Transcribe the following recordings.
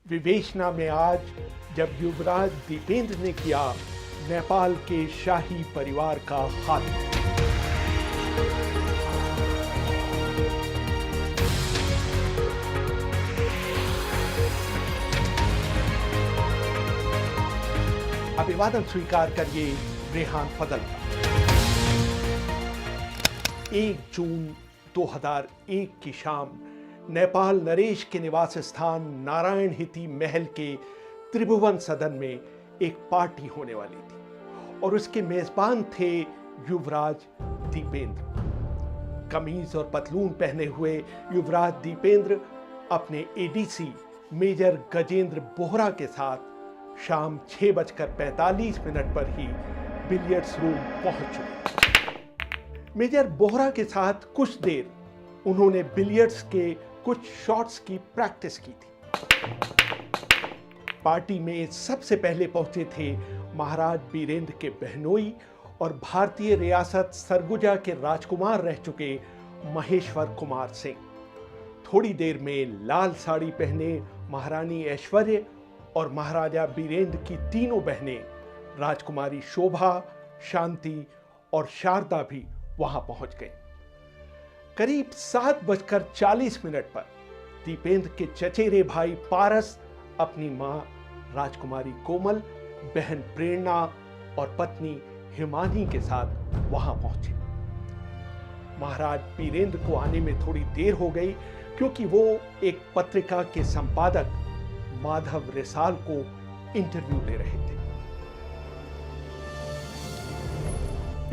विवेचना में आज जब युवराज दीपेंद्र ने किया नेपाल के शाही परिवार का खात्मा। अभिवादन स्वीकार करिए रेहान फजल का। 1 जून 2001 की शाम नेपाल नरेश के निवास स्थान नारायण हिती महल के त्रिभुवन सदन में एक पार्टी होने वाली थी और उसके मेजबान थे युवराज दीपेंद्र। कमीज और पतलून पहने हुए युवराज दीपेंद्र अपने एडीसी मेजर गजेंद्र बोहरा के साथ शाम 6:45 पर ही बिलियर्ड्स रूम पहुंच चुके। मेजर बोहरा के साथ कुछ देर उन्होंने बिलियर्ड्स के कुछ शॉट्स की प्रैक्टिस की थी। पार्टी में सबसे पहले पहुंचे थे महाराज बीरेंद्र के बहनोई और भारतीय रियासत सरगुजा के राजकुमार रह चुके महेश्वर कुमार सिंह। थोड़ी देर में लाल साड़ी पहने महारानी ऐश्वर्य और महाराजा बीरेंद्र की तीनों बहनें राजकुमारी शोभा, शांति और शारदा भी वहां पहुंच गई। करीब 7:40 पर दीपेंद्र के चचेरे भाई पारस अपनी मां राजकुमारी कोमल, बहन प्रेरणा और पत्नी हिमानी के साथ वहां पहुंचे। महाराज बीरेंद्र को आने में थोड़ी देर हो गई क्योंकि वो एक पत्रिका के संपादक माधव रिसाल को इंटरव्यू दे रहे थे।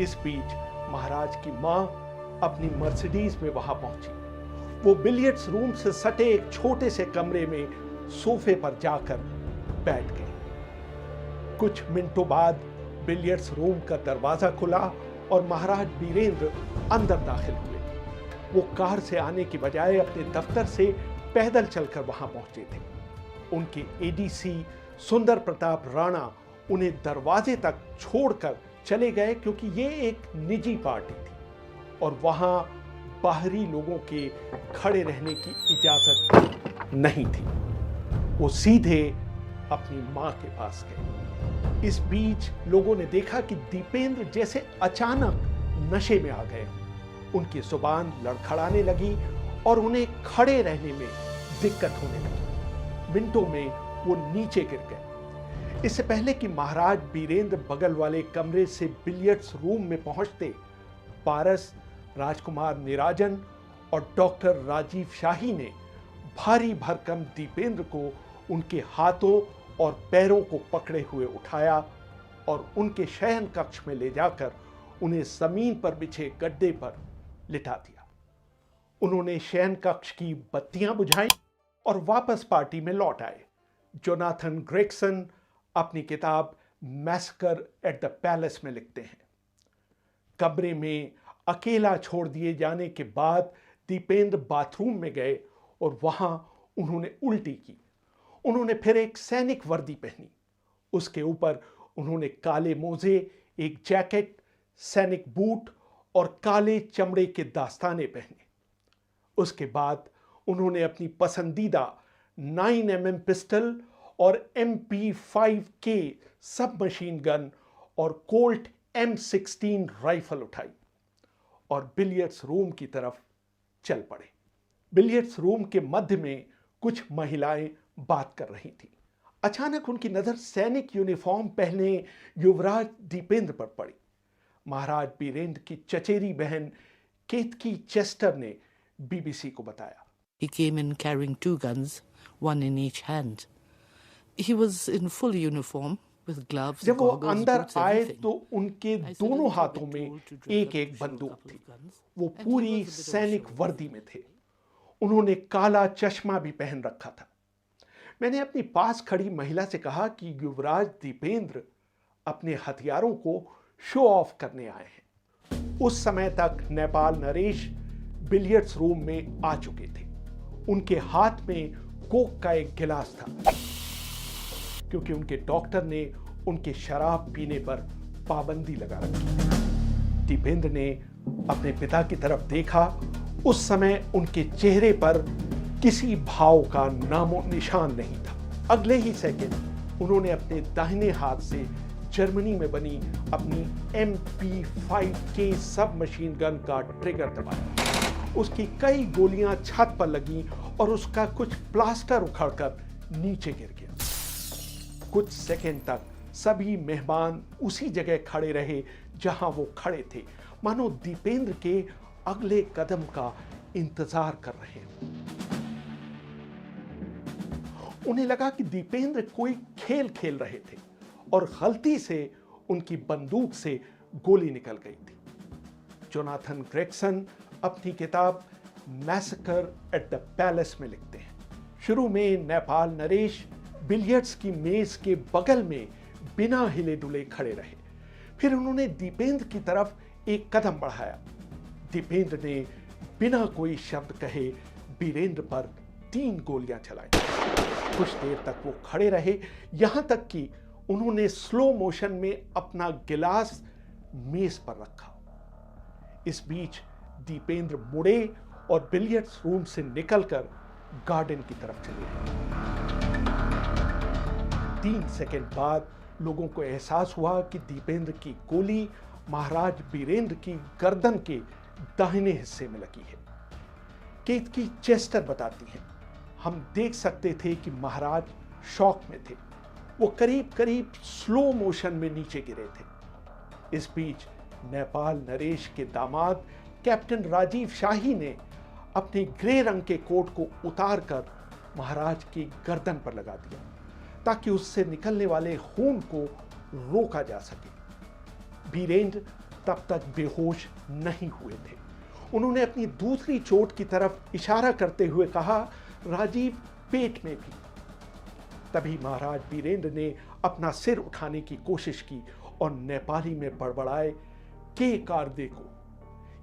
इस बीच महाराज की मां अपनी मर्सिडीज में वहां पहुंची। वो बिलियर्ड्स रूम से सटे एक छोटे से कमरे में सोफे पर जाकर बैठ गए। कुछ मिनटों बाद बिलियर्ड्स रूम का दरवाजा खुला और महाराज बीरेंद्र अंदर दाखिल हुए। वो कार से आने की बजाय अपने दफ्तर से पैदल चलकर वहां पहुंचे थे। उनके एडीसी सुंदर प्रताप राणा उन्हें दरवाजे तक छोड़कर चले गए क्योंकि ये एक निजी पार्टी थी और वहां बाहरी लोगों के खड़े रहने की इजाजत नहीं थी। वो सीधे अपनी मां के पास गए। इस बीच लोगों ने देखा कि दीपेंद्र जैसे अचानक नशे में आ गए। उनकी जुबान लड़खड़ाने लगी और उन्हें खड़े रहने में दिक्कत होने लगी। मिनटों में वो नीचे गिर गए। इससे पहले कि महाराज बीरेंद्र बगल वाले कमरे से बिलियर्ड्स रूम में पहुंचते, पारस, राजकुमार निराजन और डॉक्टर राजीव शाही ने भारी भरकम दीपेंद्र को उनके हाथों और पैरों को पकड़े हुए उठाया और उनके शयन कक्ष में ले जाकर उन्हें जमीन पर बिछे गड्ढे पर लिटा दिया। उन्होंने शयन कक्ष की बत्तियां बुझाई और वापस पार्टी में लौट आए। जोनाथन ग्रेगसन अपनी किताब मैसकर एट द पैलेस में लिखते हैं, कमरे में अकेला छोड़ दिए जाने के बाद दीपेंद्र बाथरूम में गए और वहां उन्होंने उल्टी की। उन्होंने फिर एक सैनिक वर्दी पहनी। उसके ऊपर उन्होंने काले मोजे, एक जैकेट, सैनिक बूट और काले चमड़े के दास्ताने पहने। उसके बाद उन्होंने अपनी पसंदीदा 9mm पिस्टल और MP5K सब मशीन गन और कोल्ट M16 राइफल उठाई और बिलियर्ड्स रूम की तरफ चल पड़े। बिलियर्ड्स रूम के मध्य में कुछ महिलाएं बात कर रही थीं। अचानक उनकी नजर सैनिक यूनिफॉर्म पहने युवराज दीपेंद्र पर पड़ी। महाराज बीरेंद्र की चचेरी बहन केतकी चेस्टर ने BBC को बताया, He came in carrying 2 guns, one in each hand. He was in full uniform with gloves, जब वो goggles, अंदर boots, आए everything. तो उनके दोनों हाथों में एक एक बंदूक थी। वो पूरी सैनिक वर्दी में थे। उन्होंने काला चश्मा भी पहन रखा था। मैंने अपनी पास खड़ी महिला से कहा कि युवराज दीपेंद्र अपने हथियारों को शो ऑफ करने आए हैं। उस समय तक नेपाल नरेश बिलियर्ड्स रूम में आ चुके थे। उनके हाथ में कोक का एक गिलास था क्योंकि उनके डॉक्टर ने उनके शराब पीने पर पाबंदी लगा रखी। दीपेंद्र ने अपने पिता की तरफ देखा। उस समय उनके चेहरे पर किसी भाव का नामो निशान नहीं था। अगले ही सेकंड उन्होंने अपने दाहिने हाथ से जर्मनी में बनी अपनी MP5K सब मशीन गन का ट्रिगर दबाया। उसकी कई गोलियां छत पर लगी और उसका कुछ प्लास्टर उखड़कर नीचे गिर गया। कुछ सेकंड तक सभी मेहमान उसी जगह खड़े रहे जहां वो खड़े थे, मानो दीपेंद्र के अगले कदम का इंतजार कर रहे हैं। उन्हें लगा कि दीपेंद्र कोई खेल खेल रहे थे और गलती से उनकी बंदूक से गोली निकल गई थी। जोनाथन ग्रेगसन अपनी किताब मैसेकर एट द पैलेस में लिखते हैं, शुरू में नेपाल नरेश बिलियर्ड्स की मेज के बगल में बिना हिले डुले खड़े रहे। फिर उन्होंने दीपेंद्र की तरफ एक कदम बढ़ाया। दीपेंद्र ने बिना कोई शब्द कहे बीरेंद्र पर 3 गोलियां चलाई। कुछ देर तक वो खड़े रहे, यहां तक कि उन्होंने स्लो मोशन में अपना गिलास मेज पर रखा। इस बीच दीपेंद्र मुड़े और बिलियर्ड्स रूम से निकलकर गार्डन की तरफ चले गए। 3 सेकंड बाद लोगों को एहसास हुआ कि दीपेंद्र की गोली महाराज बीरेंद्र की गर्दन के दाहिने हिस्से में लगी है। केतकी चेस्टर बताती हैं, हम देख सकते थे कि महाराज शॉक में थे। वो करीब करीब स्लो मोशन में नीचे गिरे थे। इस बीच नेपाल नरेश के दामाद कैप्टन राजीव शाही ने अपने ग्रे रंग के कोट को उतारकर महाराज की गर्दन पर लगा दिया ताकि उससे निकलने वाले खून को रोका जा सके। बीरेंद्र तब तक बेहोश नहीं हुए थे। उन्होंने अपनी दूसरी चोट की तरफ इशारा करते हुए कहा, राजीव पेट में भी। तभी महाराज बीरेंद्र ने अपना सिर उठाने की कोशिश की और नेपाली में बड़बड़ाए, के कार देखो,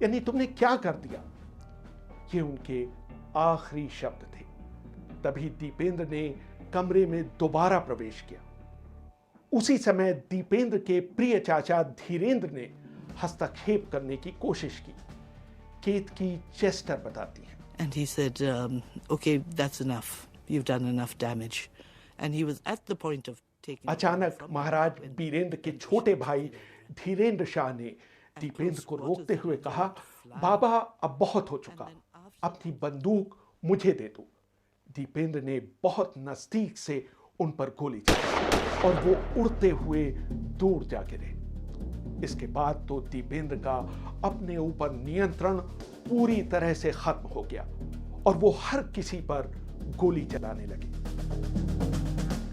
यानी तुमने क्या कर दिया। ये उनके आखिरी शब्द थे। तभी दीपेंद्र ने कमरे में दोबारा प्रवेश किया। उसी समय दीपेंद्र के प्रिय चाचा धीरेंद्र ने हस्तक्षेप करने की कोशिश की। केतकी चेस्टर बताती है, And he said, okay, that's enough. You've done enough damage. And he was at the point of taking... अचानक महाराज बीरेंद्र के छोटे भाई धीरेंद्र शाह ने दीपेंद्र को रोकते हुए कहा, बाबा अब बहुत हो चुका, अपनी बंदूक मुझे दे दो। दीपेंद्र ने बहुत नजदीक से उन पर गोली चलाई और वो उड़ते हुए दूर जा गिरे। इसके बाद तो दीपेंद्र का अपने ऊपर नियंत्रण पूरी तरह से खत्म हो गया और वो हर किसी पर गोली चलाने लगे।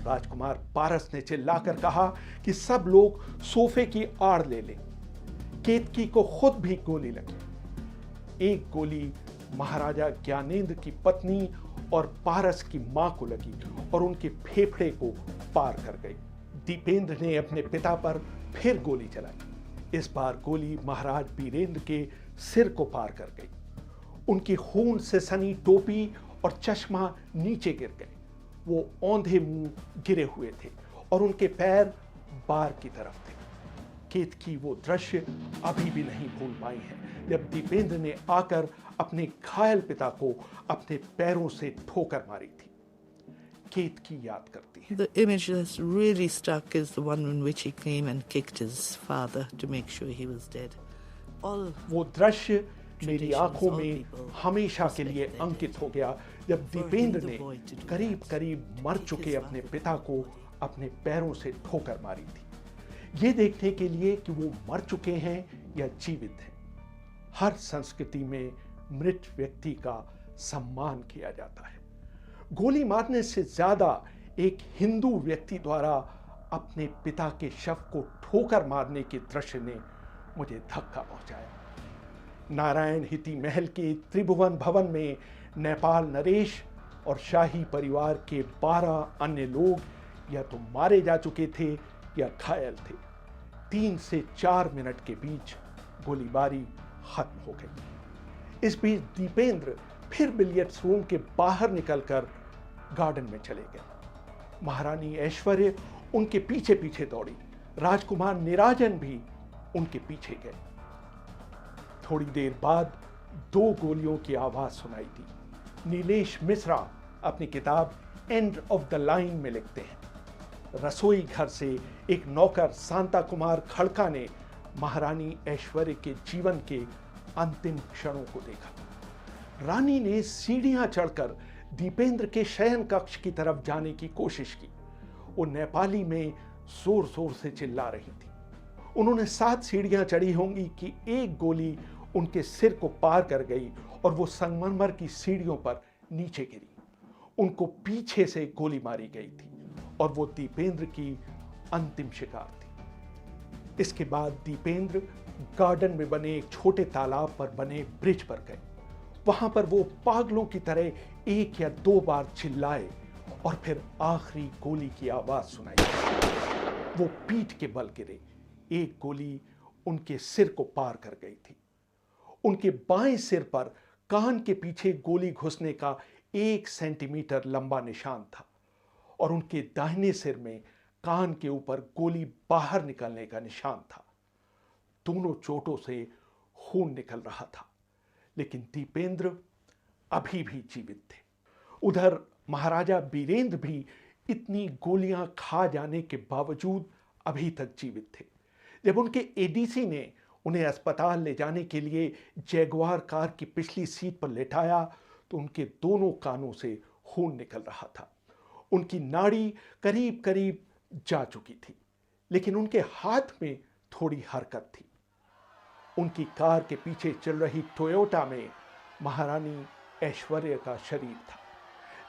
राजकुमार पारस ने चिल्लाकर कहा कि सब लोग सोफे की आड़ ले लें। केतकी को खुद भी गोली लगी। एक गोली महाराजा ज्ञानेंद्र की पत्नी और पारस की मां को लगी और उनके फेफड़े को पार कर गई। दीपेंद्र ने अपने पिता पर फिर गोली चलाई। इस बार गोली महाराज बीरेंद्र के सिर को पार कर गई। उनकी खून से सनी टोपी और चश्मा नीचे गिर गए। वो औंधे मुंह गिरे हुए थे और उनके पैर बार की तरफ थे। केतकी वो दृश्य अभी भी नहीं भूल पाई है जब दीपेंद्र ने आकर अपने घायल पिता को अपने पैरों से ठोकर मारी थी। केतकी याद करती है, The image that's really stuck is the one in which he came and kicked his father to make sure he was dead. All वो दृश्य मेरी आंखों में हमेशा के लिए अंकित हो गया जब दीपेंद्र ने करीब करीब मर चुके अपने पिता को अपने पैरों से ठोकर मारी थी, ये देखने के लिए कि वो मर चुके हैं या जीवित हैं। हर संस्कृति में मृत व्यक्ति का सम्मान किया जाता है। गोली मारने से ज्यादा एक हिंदू व्यक्ति द्वारा अपने पिता के शव को ठोकर मारने के दृश्य ने मुझे धक्का पहुंचाया। नारायण हिती महल के त्रिभुवन भवन में नेपाल नरेश और शाही परिवार के 12 अन्य लोग या तो मारे जा चुके थे या घायल थे। 3 से 4 मिनट के बीच गोलीबारी खत्म हो गई। इस बीच दीपेंद्र फिर बिलियर्ड्स रूम के बाहर निकलकर गार्डन में चले गए। महारानी ऐश्वर्य उनके पीछे पीछे दौड़ी। राजकुमार निराजन भी उनके पीछे गए। थोड़ी देर बाद 2 गोलियों की आवाज सुनाई दी। नीलेश मिश्रा अपनी किताब एंड ऑफ द लाइन में लिखते हैं, रसोई घर से एक नौकर शांता कुमार खड़का ने महारानी ऐश्वर्य के जीवन के अंतिम क्षणों को देखा। रानी ने सीढ़ियां चढ़कर दीपेंद्र के शयन कक्ष की तरफ जाने की कोशिश की। वो नेपाली में जोर जोर से चिल्ला रही थी। उन्होंने 7 सीढ़ियां चढ़ी होंगी कि एक गोली उनके सिर को पार कर गई और वो संगमरमर की सीढ़ियों पर नीचे गिरी। उनको पीछे से गोली मारी गई थी और वो दीपेंद्र की अंतिम शिकार थी। इसके बाद दीपेंद्र गार्डन में बने एक छोटे तालाब पर बने ब्रिज पर गए। वहां पर वो पागलों की तरह 1 या 2 बार चिल्लाए और फिर आखिरी गोली की आवाज सुनाई। वो पीठ के बल गिरे। एक गोली उनके सिर को पार कर गई थी। उनके बाएं सिर पर कान के पीछे गोली घुसने का 1 सेंटीमीटर लंबा निशान था और उनके दाहिने सिर में कान के ऊपर गोली बाहर निकलने का निशान था। दोनों चोटों से खून निकल रहा था, लेकिन दीपेंद्र अभी भी जीवित थे। उधर महाराजा बीरेंद्र भी इतनी गोलियां खा जाने के बावजूद अभी तक जीवित थे। जब उनके एडीसी ने उन्हें अस्पताल ले जाने के लिए जैगुआर कार की पिछली सीट पर लेटाया तो उनके दोनों कानों से खून निकल रहा था। उनकी नाड़ी करीब करीब जा चुकी थी, लेकिन उनके हाथ में थोड़ी हरकत थी। उनकी कार के पीछे चल रही टोयोटा में महारानी ऐश्वर्य का शरीर था।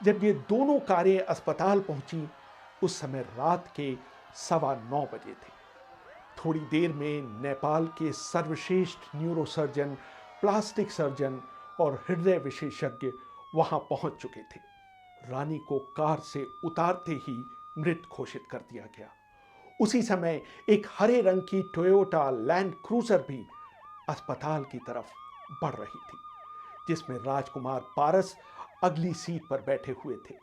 जब ये दोनों कारें अस्पताल पहुंची उस समय रात के 9:15 बजे थे। थोड़ी देर में नेपाल के सर्वश्रेष्ठ न्यूरोसर्जन, प्लास्टिक सर्जन और हृदय विशेषज्ञ वहां पहुंच चुके थे। रानी को कार से उतारते ही मृत घोषित कर दिया गया। उसी समय एक हरे रंग की टोयोटा लैंड क्रूजर भी अस्पताल की तरफ बढ़ रही थी, जिसमें राजकुमार पारस अगली सीट पर बैठे हुए थे।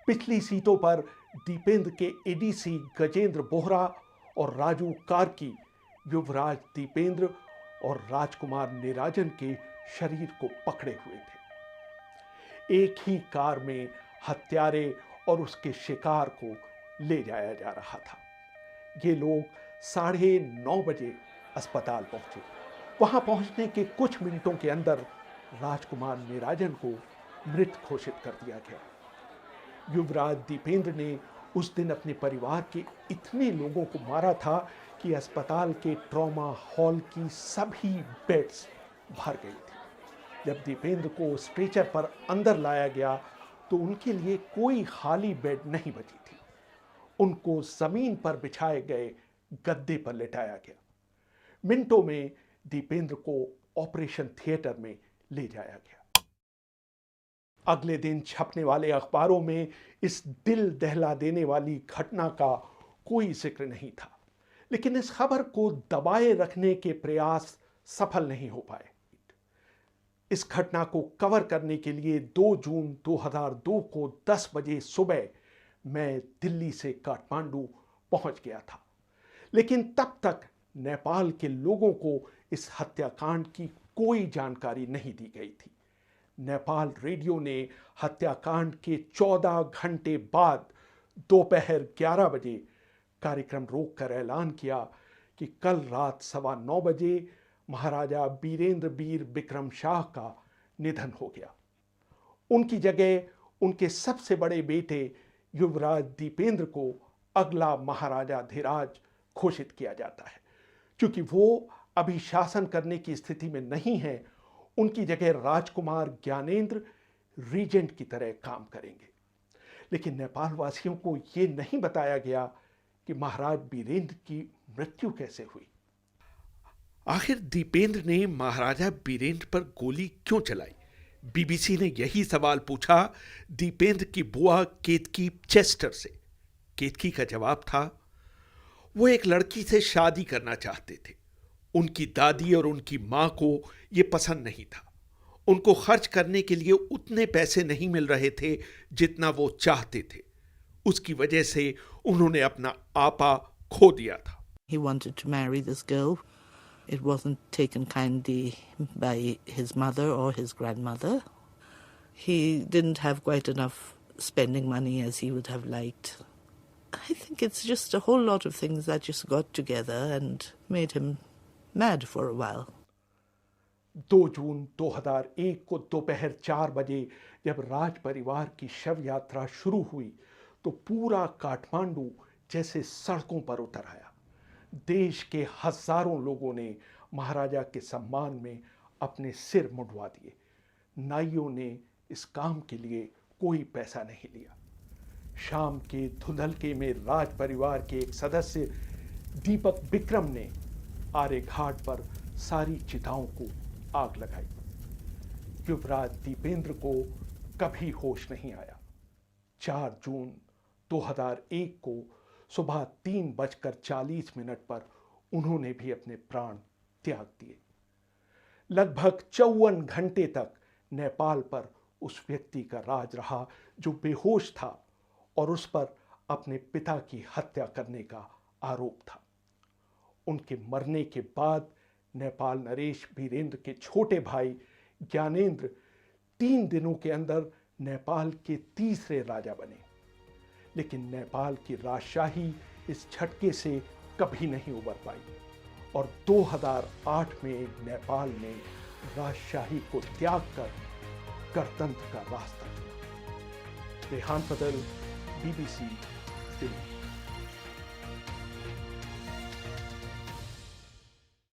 पिछली सीटों पर दीपेंद्र के एडीसी गजेंद्र बोहरा और राजू कार्की युवराज दीपेंद्र और राजकुमार निराजन के शरीर को पकड़े हुए थे। एक ही कार में हत्यारे और उसके शिकार को ले जाया जा रहा था। ये लोग 9:30 बजे अस्पताल पहुंचे। वहां पहुंचने के कुछ मिनटों के अंदर राजकुमार निराजन को मृत घोषित कर दिया गया। युवराज दीपेंद्र ने उस दिन अपने परिवार के इतने लोगों को मारा था कि अस्पताल के ट्रॉमा हॉल की सभी बेड्स भर गई थी। जब दीपेंद्र को स्ट्रेचर पर अंदर लाया गया तो उनके लिए कोई खाली बेड नहीं बची थी। उनको जमीन पर बिछाए गए गद्दे पर लेटाया गया। मिनटों में दीपेंद्र को ऑपरेशन थिएटर में ले जाया गया। अगले दिन छपने वाले अखबारों में इस दिल दहला देने वाली घटना का कोई जिक्र नहीं था, लेकिन इस खबर को दबाए रखने के प्रयास सफल नहीं हो पाए। इस घटना को कवर करने के लिए 2 जून 2002 को 10 बजे सुबह मैं दिल्ली से काठमांडू पहुंच गया था, लेकिन तब तक नेपाल के लोगों को इस हत्याकांड की कोई जानकारी नहीं दी गई थी। नेपाल रेडियो ने हत्याकांड के 14 घंटे बाद दोपहर 11 बजे कार्यक्रम रोककर ऐलान किया कि कल रात 9:15 बजे महाराजा बीरेंद्र बीर बिक्रम शाह का निधन हो गया। उनकी जगह उनके सबसे बड़े बेटे युवराज दीपेंद्र को अगला महाराजा धीराज घोषित किया जाता है। क्योंकि वो अभी शासन करने की स्थिति में नहीं है, उनकी जगह राजकुमार ज्ञानेंद्र रीजेंट की तरह काम करेंगे। लेकिन नेपाल वासियों को यह नहीं बताया गया कि महाराज बीरेंद्र की मृत्यु कैसे हुई। आखिर दीपेंद्र ने महाराजा बीरेंद्र पर गोली क्यों चलाई? बीबीसी ने यही सवाल पूछा दीपेंद्र की बुआ केतकी चेस्टर से। केतकी का जवाब था, वो एक लड़की से शादी करना चाहते थे। उनकी दादी और उनकी मां को यह पसंद नहीं था। उनको खर्च करने के लिए उतने पैसे नहीं मिल रहे थे जितना वो चाहते थे। उसकी वजह से उन्होंने अपना आपा खो दिया था। He wanted to marry this girl. It wasn't taken kindly by his mother or his grandmother. He didn't have quite enough spending money as he would have liked. I think it's just a whole lot of things that just got together and made him mad for a while. 2 जून 2001 को दोपहर 4 बजे जब राज परिवार की शव यात्रा शुरू हुई तो पूरा काठमांडू जैसे सड़कों पर उतर आया। देश के हजारों लोगों ने महाराजा के सम्मान में अपने सिर मुंडवा दिए। नाइयों ने इस काम के लिए कोई पैसा नहीं लिया। शाम के धुंधलके में राज परिवार के एक सदस्य दीपक विक्रम ने आर्य घाट पर सारी चिताओं को आग लगाई। युवराज दीपेंद्र को कभी होश नहीं आया। 4 जून 2001 को सुबह 3:40 पर उन्होंने भी अपने प्राण त्याग दिए। लगभग 54 घंटे तक नेपाल पर उस व्यक्ति का राज रहा जो बेहोश था और उस पर अपने पिता की हत्या करने का आरोप था। उनके मरने के बाद नेपाल नरेश वीरेंद्र के छोटे भाई ज्ञानेंद्र 3 दिनों के अंदर नेपाल के तीसरे राजा बने। लेकिन नेपाल की राजशाही इस झटके से कभी नहीं उबर पाई और 2008 में नेपाल ने राजशाही को त्याग कर गणतंत्र का रास्ता चुना। रेहान पटेल, BBC, दिल्ली।